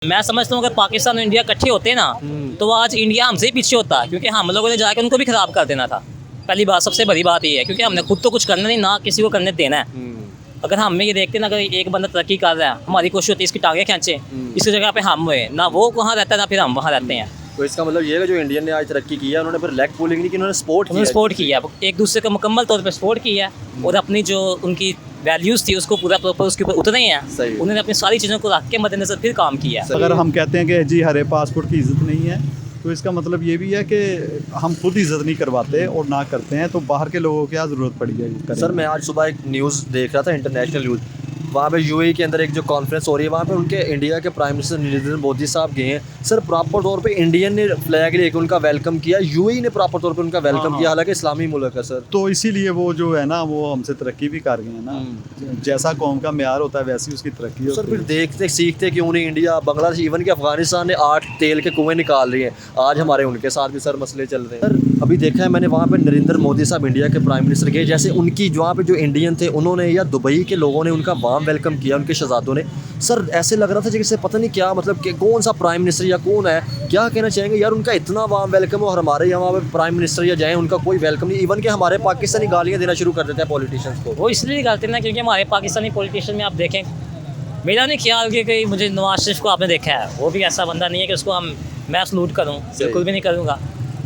मैं समझता हूँ अगर पाकिस्तान और इंडिया इकट्ठे होते ना तो आज इंडिया हमसे ही पीछे होता, क्योंकि हम लोगों ने जाकर उनको भी ख़राब कर देना था। पहली बात, सबसे बड़ी बात ये है, क्योंकि हमने खुद तो कुछ करना नहीं, ना किसी को करने देना है। अगर हम में ये देखते ना, अगर एक बंदा तरक्की कर रहा है, हमारी कोशिश होती है इसकी टांगें खींचे, इसकी जगह पे हम हुए ना, वो वहाँ रहता है ना फिर हम वहाँ रहते हैं। तो इसका मतलब ये है जो इंडियन ने आज तरक्की की है, उन्होंने फिर लेग पुलिंग नहीं की, उन्होंने सपोर्ट किया, एक दूसरे का मुकम्मल तौर पर सपोर्ट किया है और अपनी जो उनकी वैल्यूज़ थी उसको पूरा प्रॉपर उसके ऊपर उतरे हैं। उन्होंने अपनी सारी चीज़ों को रख के मद्देनजर फिर काम किया। अगर हम कहते हैं कि जी हरे पासपोर्ट की इज़्ज़त नहीं है, तो इसका मतलब ये भी है कि हम खुद इज़्ज़त नहीं करवाते और ना करते हैं, तो बाहर के लोगों की क्या ज़रूरत पड़ी है। सर मैं आज सुबह एक न्यूज़ देख रहा था, इंटरनेशनल न्यूज़, वहाँ पे यूएई के अंदर एक जो कॉन्फ्रेंस हो रही है, वहाँ पे उनके इंडिया के प्राइम मिनिस्टर नरेंद्र मोदी साहब गए हैं। सर प्रॉपर तौर पे इंडियन ने फ्लैग लेके उनका वेलकम किया, यूएई ने प्रॉपर तौर पे उनका वेलकम किया, हालांकि इस्लामी मुल्क है सर। तो इसीलिए वो जो है ना, वो हमसे तरक्की भी कर गए हैं ना। जैसा कौम का म्यार होता है वैसी उसकी तरक्की होती है। सर फिर देखते सीखते क्यों नहीं, इंडिया, बांग्लादेश, इवन के अफगानिस्तान ने 8 तेल के कुएं निकाल रही हैं, आज हमारे उनके साथ भी सर मसले चल रहे हैं। सर अभी देखा है मैंने, वहाँ पे नरेंद्र मोदी साहब इंडिया के प्राइम मिनिस्टर गए, जैसे उनकी वहाँ पे जो इंडियन थे उन्होंने या दुबई के लोगों ने उनका वार्म वेलकम किया, उनके शहजादों ने। सर ऐसे लग रहा था जैसे पता नहीं क्या, मतलब कि कौन सा प्राइम मिनिस्टर या कौन है, क्या कहना चाहेंगे यार, उनका इतना वार्म वेलकम और हमारे यहाँ पे प्राइम मिनिस्टर या जाए उनका कोई वेलकम नहीं। इवन के हमारे पाकिस्तानी गालियाँ देना शुरू कर देते हैं पॉलिटिशियंस को। वो इसलिए करते हैं ना क्योंकि हमारे पाकिस्तानी पॉलिटिशियन में आप देखें, मेरा नहीं ख्याल कि मुझे नवाज शरीफ को आपने देखा है, वो भी ऐसा बंदा नहीं है कि उसको मैं सलूट करूँ, बिल्कुल भी नहीं करूँगा।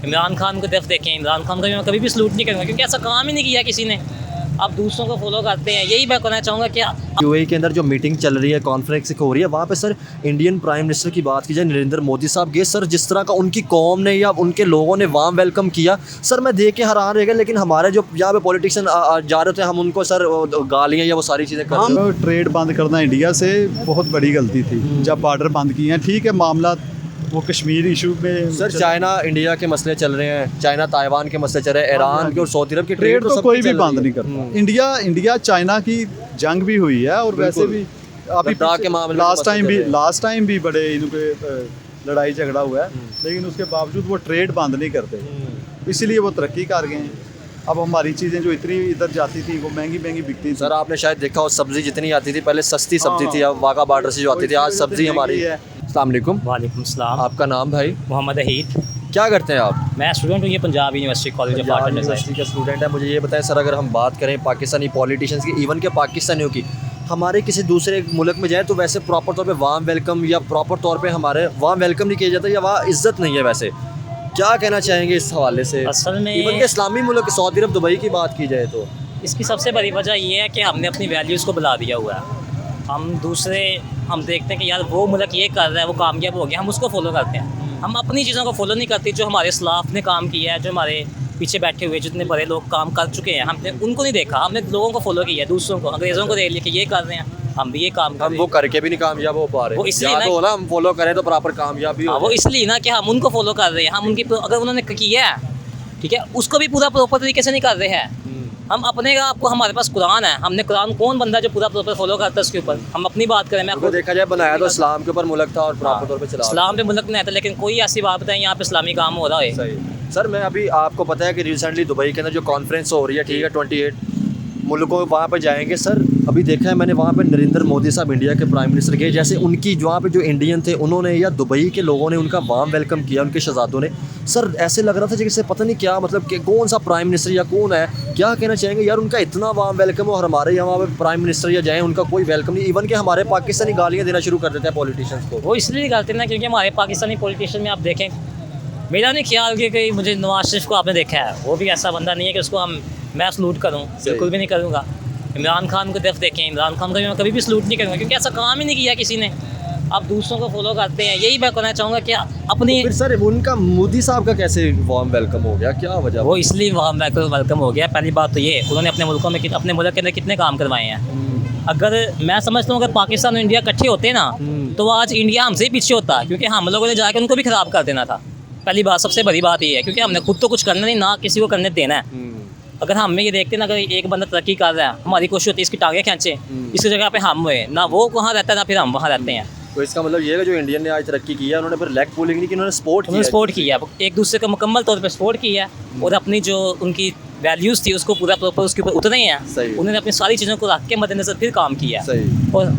इमरान खान को तरफ देखें, इमरान खान का भी मैं कभी भी सलूट नहीं करूँगा, क्योंकि ऐसा काम ही नहीं किया किसी ने। आप दूसरों को फॉलो करते हैं, यही मैं कहना चाहूँगा कि यूएई के अंदर जो मीटिंग चल रही है, कॉन्फ्रेंस हो रही है, वहाँ पे सर इंडियन प्राइम मिनिस्टर की बात की जाए, नरेंद्र मोदी साहब गए। सर जिस तरह का उनकी कौम ने या उनके लोगों ने वार्म वेलकम किया, सर मैं देख के हैरान रह गया। लेकिन हमारे जो यहाँ पे पॉलिटिशियन जा रहे थे, हम उनको सर गालियाँ या वो सारी चीज़ें कर रहे थे। ट्रेड बंद करना इंडिया से बहुत बड़ी गलती थी जब बॉर्डर बंद किए हैं। ठीक है, मामला वो कश्मीर इशू में सर चाइना इंडिया के मसले चल रहे हैं, चाइना ताइवान के मसले चल रहे हैं, ईरान के और सऊदी अरब की ट्रेड तो कोई भी बंद नहीं करता। इंडिया चाइना की जंग भी हुई है, और वैसे भी अभी के मामले लास्ट टाइम भी बड़े इनके लड़ाई झगड़ा हुआ है, लेकिन उसके बावजूद वो ट्रेड बंद नहीं करते, इसीलिए वो तरक्की कर गए हैं। अब हमारी चीज़ें जो इतनी इधर जाती थी वो महंगी महंगी बिकती थी। सर आपने शायद देखा हो, सब्जी जितनी आती थी पहले सस्ती सब्जी थी, अब वाघा बॉर्डर से जो आती थी, आज सब्जी हमारी है। अस्सलाम वालेकुम। वालेकुम सलाम। आपका नाम भाई? मोहम्मद अहीद। क्या करते हैं आप? मैं स्टूडेंट हूँ, ये Punjab university college of art and university का स्टूडेंट है। मुझे ये बताएं सर, अगर हम बात करें पाकिस्तानी पॉलिटिशियंस की, इवन के पाकिस्तानियों की, हमारे किसी दूसरे मुल्क में जाए तो वैसे प्रॉपर तौर पे वार्म वेलकम या प्रॉपर तौर पे हमारे वार्म वेलकम नहीं किया जाता, या वहाँ इज्जत नहीं है। वैसे क्या कहना चाहेंगे इस हवाले से? असल में इवन के इस्लामी मुल्क सऊदी अरब, दुबई की बात की जाए तो इसकी सबसे बड़ी वजह ये है कि हमने अपनी वैल्यूज़ को बुला दिया हुआ है। हम देखते हैं कि यार वो मुल्क ये कर रहा है, वो कामयाब हो गया, हम उसको फॉलो करते हैं। हम अपनी चीज़ों को फॉलो नहीं करते, जो हमारे इस्लाफ ने काम किया है, जो हमारे पीछे बैठे हुए जितने बड़े लोग काम कर चुके हैं, हमने उनको नहीं देखा, हमने लोगों को फॉलो किया है, दूसरों को, अंग्रेज़ों को देख लिया कि ये कर रहे हैं, हम भी ये काम कर रहे हैं। वो करके भी नहीं कामयाब हो पा रहे। वो इसलिए तो ना हम फॉलो करें तो प्रॉपर कामयाबी हो। वो इसलिए ना कि हम उनको फॉलो कर रहे हैं, हम उनकी अगर उन्होंने किया है, ठीक है, उसको भी पूरा प्रॉपर तरीके से नहीं कर रहे हैं। हम अपने का, आपको हमारे पास कुरान है, हमने कुरान, कौन बंदा जो पूरा प्रॉपर फॉलो करता है उसके ऊपर। हम अपनी बात करें, मैं देखा जाए बनाया तो इस्लाम के ऊपर मुल्क था और प्रॉपर तौर पे चला, इस्लाम पे मुल्क नहीं था, लेकिन कोई ऐसी बात बताएं यहाँ पे इस्लामी काम हो रहा है। सही। सर मैं अभी, आपको पता है कि रिसेंटली दुबई के अंदर जो कॉन्फ्रेंस हो रही है, ठीक है, 28 मुल्कों वहाँ पे जाएंगे। सर अभी देखा है मैंने, वहाँ पे नरेंद्र मोदी साहब इंडिया के प्राइम मिनिस्टर गए, जैसे उनकी वहाँ पे जो इंडियन थे उन्होंने या दुबई के लोगों ने उनका वार्म वेलकम किया, उनके शहजादों ने। सर ऐसे लग रहा था जैसे पता नहीं क्या, मतलब कि कौन सा प्राइम मिनिस्टर या कौन है, क्या कहना चाहेंगे यार, उनका इतना वार्म वेलकम और हमारे यहाँ पे प्राइम मिनिस्टर या जाए उनका कोई वेलकम नहीं। इवन के हमारे पाकिस्तानी गालियाँ देना शुरू कर देते हैं पॉलिटिशियंस को। वो इसलिए करते हैं ना क्योंकि हमारे पाकिस्तानी पॉलिटिशियन में आप देखें, मेरा नहीं ख्याल कि मुझे नवाज शरीफ को आपने देखा है, वो भी ऐसा बंदा नहीं है कि उसको मैं सलूट करूँ, बिल्कुल भी नहीं करूँगा। इमरान खान को तरफ देखें, इमरान खान का भी मैं कभी भी सलूट नहीं करूँगा, क्योंकि ऐसा काम ही नहीं किया किसी ने। आप दूसरों को फॉलो करते हैं, यही मैं कहना चाहूँगा कि अपनी। फिर सर उनका मोदी साहब का कैसे वार्म वेलकम हो गया, क्या वजह? वो इसलिए वार्म वेलकम हो गया। पहली बात तो ये, उन्होंने अपने मुल्कों में, अपने मुल्क के अंदर कितने काम करवाए हैं। अगर मैं समझता हूँ अगर पाकिस्तान और इंडिया इकट्ठे होते ना तो आज इंडिया हमसे ही पीछे होता, क्योंकि हम लोगों ने जाकर उनको भी ख़राब कर देना था। पहली बात, सबसे बड़ी बात ये है, क्योंकि हमने खुद तो कुछ करना नहीं, ना किसी को करने देना है। अगर हम में ये देखते ना, अगर एक बंदा तरक्की कर रहा है, हमारी कोशिश होती है इसकी टांगें खींचे, इसकी जगह पे हम हुए ना, वो वहाँ रहता है ना फिर हम वहाँ रहते हैं। तो इसका मतलब ये है जो इंडियन ने आज तरक्की की है, उन्होंने फिर लेग पुलिंग नहीं की, उन्होंने सपोर्ट किया, एक दूसरे का मुकम्मल तौर पर सपोर्ट किया और अपनी जो उनकी वैल्यूज़ थी उसको पूरा प्रॉपर उसके ऊपर उतरे हैं। उन्होंने अपनी सारी चीज़ों को रख के मद्देनजर फिर काम किया। और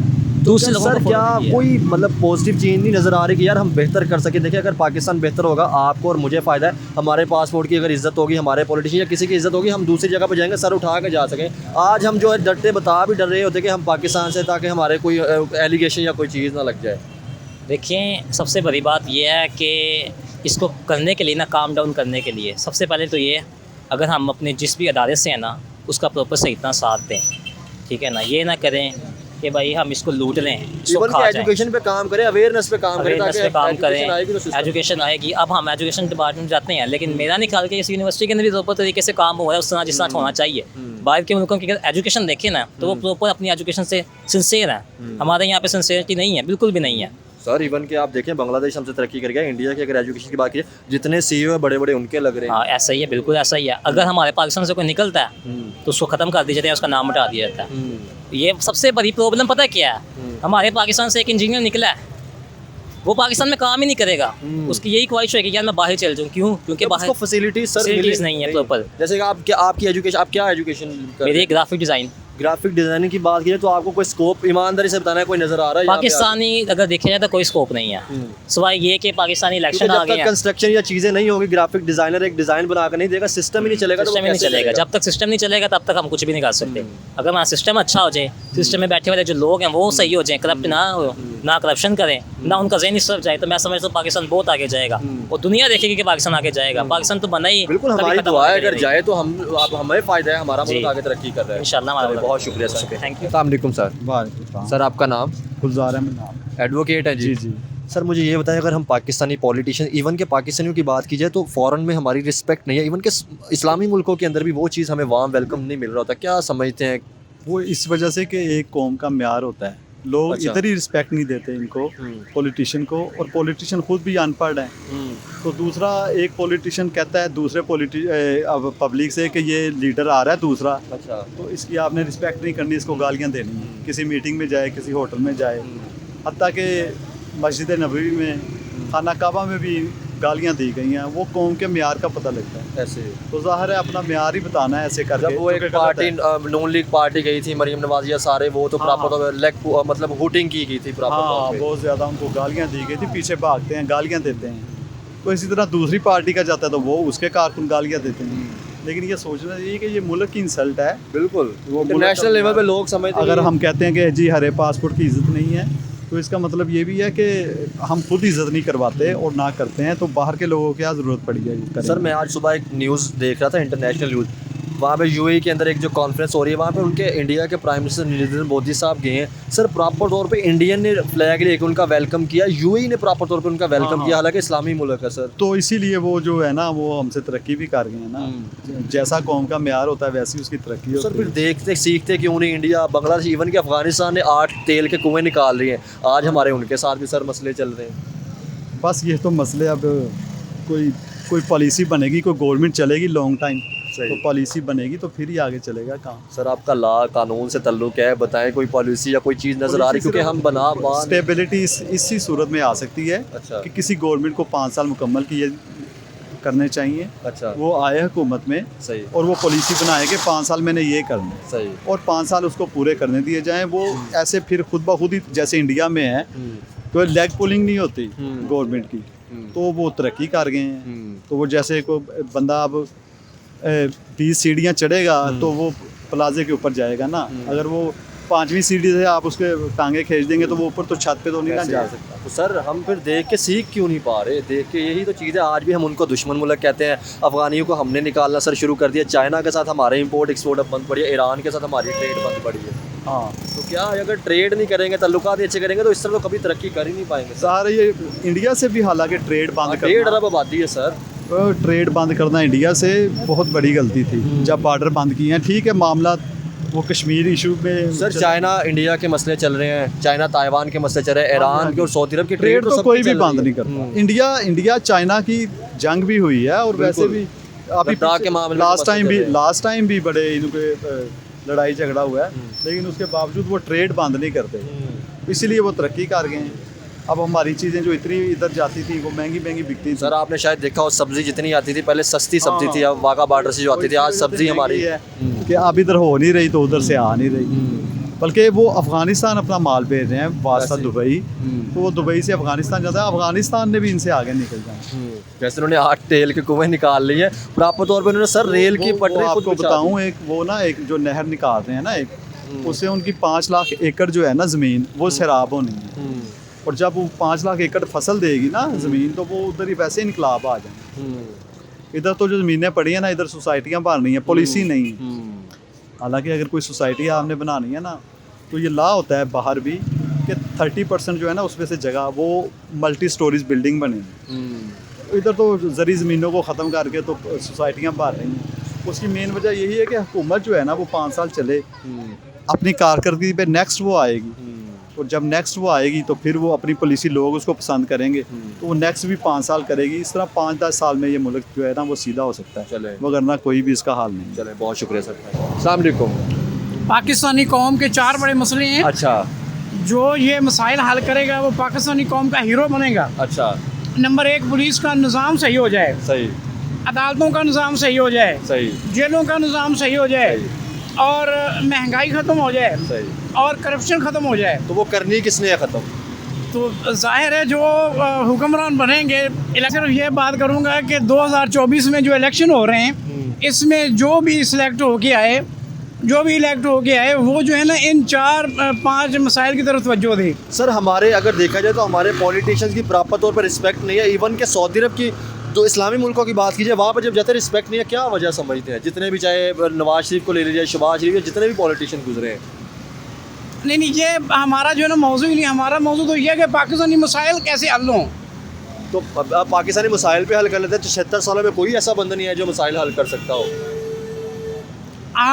दूसरे लोगों सर को क्या follow किया। कोई मतलब पॉजिटिव चेंज नहीं नज़र आ रही कि यार हम बेहतर कर सके? देखिए, अगर पाकिस्तान बेहतर होगा आपको और मुझे फ़ायदा है, हमारे पासपोर्ट की अगर इज्जत होगी, हमारे पॉलिटिशियन या किसी की इज्जत होगी, हम दूसरी जगह पर जाएंगे सर उठा के जा सकें। आज हम जो है डरते बता भी डर रहे होते कि हम पाकिस्तान से, ताकि हमारे कोई एलिगेशन या कोई चीज़ ना लग जाए। देखिए, सबसे बड़ी बात यह है कि इसको करने के लिए ना, काम डाउन करने के लिए सबसे पहले तो ये, अगर हम अपने जिस भी अदारे से हैं ना, उसका प्रॉपर सही इतना साथ दें, ठीक है ना। ये ना करें कि भाई हम इसको लूट लें, इसको इवन खा कि जाएं। एजुकेशन पे काम करें, अवेयरनेस पे काम करें, अवेयरनेस ताकि पे काम education आएगी तो करें, system- एजुकेशन आएगी। अब हम एजुकेशन डिपार्टमेंट जाते हैं, लेकिन मेरा नहीं ख्याल कि इस यूनिवर्सिटी के अंदर भी प्रॉपर तरीके से काम हुआ है उस तरह जिस तरह होना चाहिए। बाहर के मुल्कों की अगर एजुकेशन देखें ना, तो वो प्रॉपर अपनी एजुकेशन से सिंसेयर है। हमारे यहाँ पे सिंसेरिटी नहीं है, बिल्कुल भी नहीं है। सर इवन कि आप देखें बांग्लादेश हमसे तरक्की कर गया, इंडिया की अगर एजुकेशन की बात की जितने CEO है बड़े बड़े उनके लग रहे हैं। हाँ, ऐसा ही है, बिल्कुल ऐसा ही है। अगर हमारे पाकिस्तान से कोई निकलता है तो उसको ख़त्म कर दिया जाता है, उसका नाम हटा दिया जाता है। ये सबसे बड़ी प्रॉब्लम पता है क्या है? हमारे पाकिस्तान से एक इंजीनियर निकला है, वो पाकिस्तान में काम ही नहीं करेगा। उसकी यही ख्वाहिश है कि यार मैं बाहर चल जाऊँ। क्यों? क्योंकि बाहर फैसिलिटीज सर facilities नहीं है proper। जैसे कि आपकी एजुकेशन, आप क्या एजुकेशन मेरी ग्राफिक डिज़ाइन। ग्राफिक डिजाइनिंग की बात की जाए तो आपको कोई स्कोप ईमानदारी से बताना है, कोई नजर आ रहा है यहाँ पे पाकिस्तानी अगर देखा जाए तो कोई स्कोप नहीं है, सिवाय ये कि पाकिस्तानी क्योंकि इलेक्शन आ जब गए तक हैं। कंस्ट्रक्शन या चीजें नहीं होगी, ग्राफिक डिजाइनर एक डिजाइन बनाकर नहीं देगा, सिस्टम ही नहीं चलेगा, तो वो सिस्टम ही नहीं कैसे चलेगा। जब तक सिस्टम नहीं चलेगा तब तक हम कुछ भी नहीं कर सकते। अगर हमारा सिस्टम अच्छा हो जाए, सिस्टम में बैठे वाले जो लोग हैं वो सही हो जाए, करप्ट ना हो, ना करप्शन करें, ना उनका ज़हन इस तरफ जाए, तो मैं समझता हूँ पाकिस्तान बहुत आगे जाएगा और दुनिया देखेगी कि पाकिस्तान आगे जाएगा। पाकिस्तान तो बना ही, बिल्कुल कभी हमारी खत्म दुआ है, होने अगर नहीं। जाए तो हमें फायदा है, हमारा मुल्क जी। आगे तरक्की कर रहा है इंशाल्लाह हमारा चलिए, मुल्क- बहुत शुक्रिया सर। Thank you. अस्सलाम वालेकुम सर। वाह सर आपका नाम? गुलजार अहमद नाम। एडवोकेट है जी। जी। सर मुझे ये बताएं, अगर हम पाकिस्तानी पॉलिटिशियन, इवन के पाकिस्तानियों की बात की जाए तो फ़ौरन में हमारी रिस्पेक्ट नहीं है, इवन के इस्लामी मुल्कों के अंदर भी वो चीज़ हमें वार्म वेलकम नहीं मिल रहा होता, क्या समझते हैं? वो इस वजह से कि एक कौम का म्यार होता है, लोग अच्छा। इधर ही रिस्पेक्ट नहीं देते इनको, पॉलिटिशियन को, और पॉलिटिशियन खुद भी अनपढ़ है। तो दूसरा एक पॉलिटिशियन कहता है दूसरे अब पब्लिक से कि ये लीडर आ रहा है दूसरा, अच्छा। तो इसकी आपने रिस्पेक्ट नहीं करनी, इसको गालियाँ देनी है। किसी मीटिंग में जाए, किसी होटल में जाए, हत्ता कि मस्जिद नबवी में, खाना काबा में भी गालियाँ दी गई हैं। वो कौम के म्यार का पता लगता है। ऐसे तो ज़ाहिर है अपना म्यार ही बताना है ऐसे करके। जब वो जो एक कि गलत पार्टी है। नून लीग पार्टी गई थी, मरीम नवाज या सारे, वो तो हाँ, प्रॉपर लेग मतलब हुटिंग की गई थी प्रॉपर हाँ, तौर पे। बहुत ज़्यादा उनको गालियाँ दी गई थी, पीछे भागते हैं, गालियाँ देते हैं। तो इसी तरह दूसरी पार्टी का जाता है तो वो उसके कारकुन गालियाँ देते हैं। लेकिन ये सोचना चाहिए कि ये मुल्क की इंसल्ट है। बिल्कुल, वो इंटरनेशनल लेवल पे लोग समझते अगर हैं हम कहते हैं कि जी हरे पासपोर्ट की इज़्ज़त नहीं है, तो इसका मतलब ये भी है कि हम खुद इज़्ज़त नहीं करवाते और ना करते हैं, तो बाहर के लोगों की क्या ज़रूरत पड़ी है। सर मैं आज सुबह एक न्यूज़ देख रहा था, इंटरनेशनल न्यूज़, वहाँ पे UAE के अंदर एक जो कॉन्फ्रेंस हो रही है, वहाँ पे उनके इंडिया के प्राइम मिनिस्टर नरेंद्र मोदी साहब गए हैं। सर प्रॉपर तौर पे इंडियन ने फ्लैग लेके उनका वेलकम किया, UAE ने प्रॉपर तौर पे उनका वेलकम किया, हालांकि इस्लामी मुल्क है सर। तो इसीलिए वो जो है ना, वो हमसे तरक्की भी कर गए हैं ना। जैसा कौम का म्यार होता है वैसी उसकी तरक्की सर होती फिर है। देखते सीखते क्यों नहीं इंडिया, बांग्लादेश, इवन कि अफगानिस्तान ने 8 तेल के कुएं निकाल रही हैं, आज हमारे उनके साथ भी सर मसले चल रहे हैं। बस ये तो मसले, अब कोई पॉलिसी बनेगी, कोई गवर्नमेंट चलेगी लॉन्ग टाइम, तो पॉलिसी बनेगी तो फिर ही आगे चलेगा काम। सर आपका ला कानून से ताल्लुक है, बताएं कोई पॉलिसी या कोई चीज़ नज़र आ रही, क्योंकि हम बना स्टेबिलिटी इसी सूरत में आ सकती है अच्छा। कि किसी गवर्नमेंट को 5 साल मुकम्मल किए करने चाहिए। अच्छा, वो आए हुकूमत में सही और वो पॉलिसी बनाए कि 5 साल मैंने ये करना है, सही, और 5 साल उसको पूरे करने दिए जाएं। वो ऐसे फिर खुद ब खुद ही, जैसे इंडिया में है तो लेग पुलिंग नहीं होती गवर्नमेंट की, तो वो तरक्की कर गए हैं। तो वो जैसे कोई बंदा अब 20 सीढ़ियाँ चढ़ेगा तो वो प्लाजे के ऊपर जाएगा ना। अगर वो 5वीं सीढ़ी से आप उसके टांगे खींच देंगे तो वो ऊपर तो छत पे तो नहीं ना जा सकता। तो सर हम फिर देख के सीख क्यों नहीं पा रहे? देख के यही तो चीज़ है, आज भी हम उनको दुश्मन मुल्क कहते हैं। अफगानियों को हमने निकालना सर शुरू कर दिया, चाइना के साथ हमारे इंपोर्ट एक्सपोर्ट अब बंद पड़ी है, ईरान के साथ हमारी ट्रेड बंद पड़ी है। हाँ, तो क्या अगर ट्रेड नहीं करेंगे, ताल्लुकात अच्छे करेंगे, तो इस तरह तो कभी तरक्की कर ही नहीं पाएंगे। सारे ये इंडिया से भी हालांकि ट्रेड बंद 1.5 करना, अरब आबादी है सर। ट्रेड बंद करना इंडिया से बहुत बड़ी गलती थी जब बॉर्डर बंद किए हैं। ठीक है, मामला वो कश्मीर इशू में सर चाइना इंडिया के मसले चल रहे हैं, चाइना ताइवान के मसले चल रहे हैं, ईरान के और सऊदी अरब की ट्रेड तो सब कोई चल भी रही बंद है। नहीं करता। इंडिया चाइना की जंग भी हुई है, और वैसे भी अभी लद्दाख के मामले में लास्ट टाइम भी बड़े इनके लड़ाई झगड़ा हुआ है, लेकिन उसके बावजूद वो ट्रेड बंद नहीं करते, इसीलिए वो तरक्की कर गए हैं। अब हमारी चीज़ें जो इतनी इधर जाती थी वो महंगी महंगी बिकती थी। सर आपने शायद देखा हो, सब्जी जितनी आती थी पहले सस्ती सब्जी थी, अब वाघा बॉर्डर से जो आती थी, आज सब्जी हमारी है कि अब इधर हो नहीं रही तो उधर से आ नहीं रही। बल्कि वो अफ़गानिस्तान अपना माल भेज रहे हैं वास्ता वैसे। दुबई, तो वो दुबई से अफ़गानिस्तान जाता है, अफ़गानिस्तान ने भी इनसे आगे निकल जाना। जैसे उन्होंने 8 तेल के कुएं निकाल लिए हैं, प्रॉपर तौर पर उन्होंने सर रेल की वो पटरी खुद आपको बिछा दी। बताऊं, एक वो ना एक जो नहर निकाल रहे हैं ना एक, उससे उनकी 5 लाख एकड़ जो है ना ज़मीन वो सैराब होनी है। और जब वो 5 लाख एकड़ फसल देगी ना ज़मीन, तो वो उधर ही वैसे इनकलाब आ जाए। इधर तो जो ज़मीनें पड़ी हैं ना, इधर सोसाइटियाँ बन रही हैं, पॉलिसी नहीं है। हालांकि अगर कोई सोसाइटी आपने बनानी है ना, तो ये लॉ होता है बाहर भी कि 30% जो है ना उसमें से जगह वो मल्टी स्टोरीज बिल्डिंग बनेगी। इधर तो ज़री ज़मीनों को ख़त्म करके तो सोसाइटियाँ बन रही हैं। उसकी मेन वजह यही है कि हुकूमत जो है ना वो 5 साल चले, अपनी कारकर्दगी पे नेक्स्ट वो आएगी, और जब नेक्स्ट वो आएगी तो फिर वो अपनी पॉलिसी लोग उसको पसंद करेंगे, तो वो नेक्स्ट भी 5 साल करेगी। इस तरह 5-10 साल में ये मुल्क जो है ना वो सीधा हो सकता है, चले। वगरना कोई भी इसका हाल नहीं। चले, बहुत शुक्रिया सर। अस्सलाम वालेकुम। पाकिस्तानी कौम के 4 बड़े मसले हैं। अच्छा जो ये मसाइल हल करेगा वो पाकिस्तानी कौम का हीरो बनेगा। अच्छा, नंबर 1, पुलिस का निज़ाम सही हो जाए, सही अदालतों का निज़ाम सही हो जाए, सही जेलों का निज़ाम सही हो जाए, और महंगाई ख़त्म हो जाए, सही। और करप्शन ख़त्म हो जाए। तो वो करनी किसने है ख़त्म? तो जाहिर है जो हुक्मरान बनेंगे। सिर्फ ये बात करूँगा कि 2024 में जो इलेक्शन हो रहे हैं, इसमें जो भी सिलेक्ट होके आए, जो भी इलेक्ट होके आए, वो जो है ना इन 4-5 मसाइल की तरफ तवज्जो दे। सर हमारे अगर देखा जाए तो हमारे पॉलिटिशियंस की प्रॉपर तौर पर रिस्पेक्ट नहीं है। इवन के सऊदी अरब की जो इस्लामी मुल्कों की बात कीजिए, वहाँ पर जब जाते रिस्पेक्ट नहीं है, क्या वजह समझते हैं? जितने भी, चाहे नवाज शरीफ को ले लीजिए, शहबाज शरीफ, जितने भी पॉलिटिशियन गुजरे हैं। नहीं, ये हमारा जो है ना मौजू ही नहीं। हमारा मौजू तो ये है कि पाकिस्तानी मसाइल कैसे हल हों। तो अब पाकिस्तानी मसाइल पे हल कर लेते हैं, तो 76 सालों में कोई ऐसा बंदा नहीं है जो मसाइल हल कर सकता हो।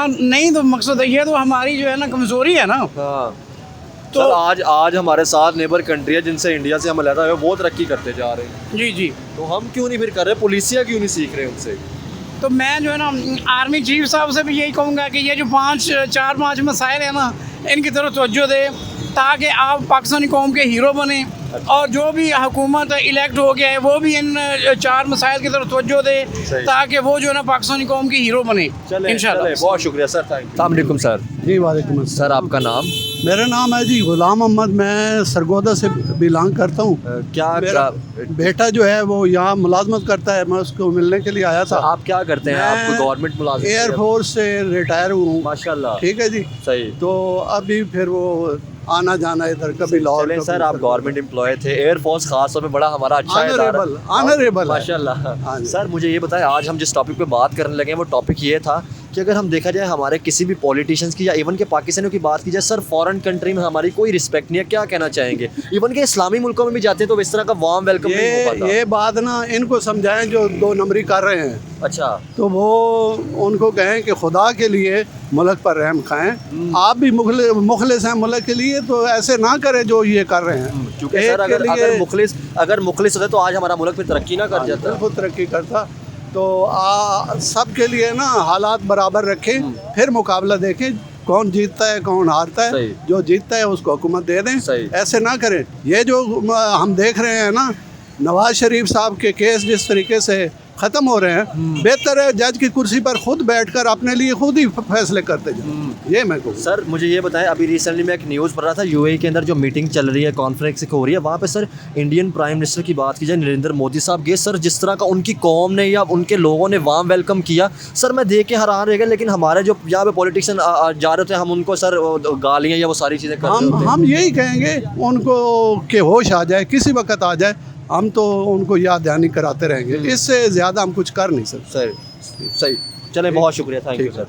नहीं, तो मकसद ये तो हमारी जो है ना कमज़ोरी है ना। हाँ, तो सर आज हमारे साथ नेबर कंट्री है जिनसे इंडिया से हम अलहदा है, वो तरक्की करते जा रहे हैं। जी जी। तो हम क्यों नहीं फिर कर रहे? पुलिसिया क्यों नहीं सीख रहे उनसे? तो मैं जो है ना आर्मी चीफ साहब से भी यही कहूँगा कि ये जो 4-5 मसाइल है ना, इनकी तरफ तवज्जो दे, ताकि आप पाकिस्तानी कौम के हीरो बने, और जो भी हुकूमत इलेक्ट हो गया है वो भी इन 4 मसाइल की तरफ तवज्जो दे, ताकि वो जो है ना पाकिस्तानी कौम की हीरो बने इंशाल्लाह। बहुत शुक्रिया सर, थैंक यू। अस्सलाम वालेकुम सर। जी वालेकुम अस्सलाम। सर आपका नाम? मेरा नाम है जी गुलाम मोहम्मद, मैं सरगोदा से बिलोंग करता हूँ। क्या मेरा बेटा जो है वो यहाँ मुलाजमत करता है, मैं उसको मिलने के लिए आया था। आप क्या करते हैं? आप मैं गवर्नमेंट मुलाजिम? एयरफोर्स से रिटायर हूँ। माशाल्लाह। ठीक है जी। सही। तो अभी फिर वो आना जाना इधर कभी लाहौर। चलें सर, आप गवर्नमेंट एम्प्लॉय थे, एयरफोर्स खास तौर पे बड़ा हमारा अच्छा ऑनरेबल माशाल्लाह। सर मुझे ये बताएं, आज हम जिस टॉपिक पे बात करने लगे हैं वो टॉपिक ये था कि अगर हम देखा जाए हमारे किसी भी पॉलिटिशियंस की या इवन के पाकिस्तानियों की बात की जाए, सर फॉरेन कंट्री में हमारी कोई रिस्पेक्ट नहीं है। क्या कहना चाहेंगे? इवन के इस्लामी मुल्कों में भी जाते हैं तो इस तरह का वार्म वेलकम नहीं हो पाता। ये बात ना इनको समझाएं जो 2 नंबरी कर रहे हैं। अच्छा, तो वो उनको कहें कि खुदा के लिए मुल्क पर रहम खाएं। आप भी मुखलिस हैं मुल्क के लिए, तो ऐसे ना करें जो ये कर रहे हैं। क्योंकि सर अगर मुखलिस होते तो आज हमारा मुल्क भी तरक्की ना कर जाता। बिल्कुल तरक्की करता। तो सब के लिए ना हालात बराबर रखें, फिर मुकाबला देखें कौन जीतता है कौन हारता है। जो जीतता है उसको हुकूमत दे दें, ऐसे ना करें। ये जो हम देख रहे हैं ना, नवाज शरीफ साहब के केस जिस तरीके से ख़त्म हो रहे हैं, बेहतर है जज की कुर्सी पर खुद बैठकर अपने लिए खुद ही फैसले करते जाए। ये मैं कहूँ। सर मुझे ये बताएं, अभी रिसेंटली मैं एक न्यूज़ पढ़ रहा था, यूएई के अंदर जो मीटिंग चल रही है, कॉन्फ्रेंस हो रही है, वहाँ पे सर इंडियन प्राइम मिनिस्टर की बात की जाए, नरेंद्र मोदी साहब गए। सर जिस तरह का उनकी कौम ने या उनके लोगों ने वार्म वेलकम किया, सर मैं देख के हैरान रह गया। लेकिन हमारे जो यहाँ पे पॉलिटिशियन जा रहे थे, हम उनको सर गालियाँ या वो सारी चीज़ें कर रहे होते हैं। हम यही कहेंगे उनको कि होश आ जाए, किसी वक्त आ जाए, हम तो उनको याद दहानी कराते रहेंगे। इससे ज़्यादा हम कुछ कर नहीं सकते। सर सही, चलें, बहुत शुक्रिया, थैंक यू सर।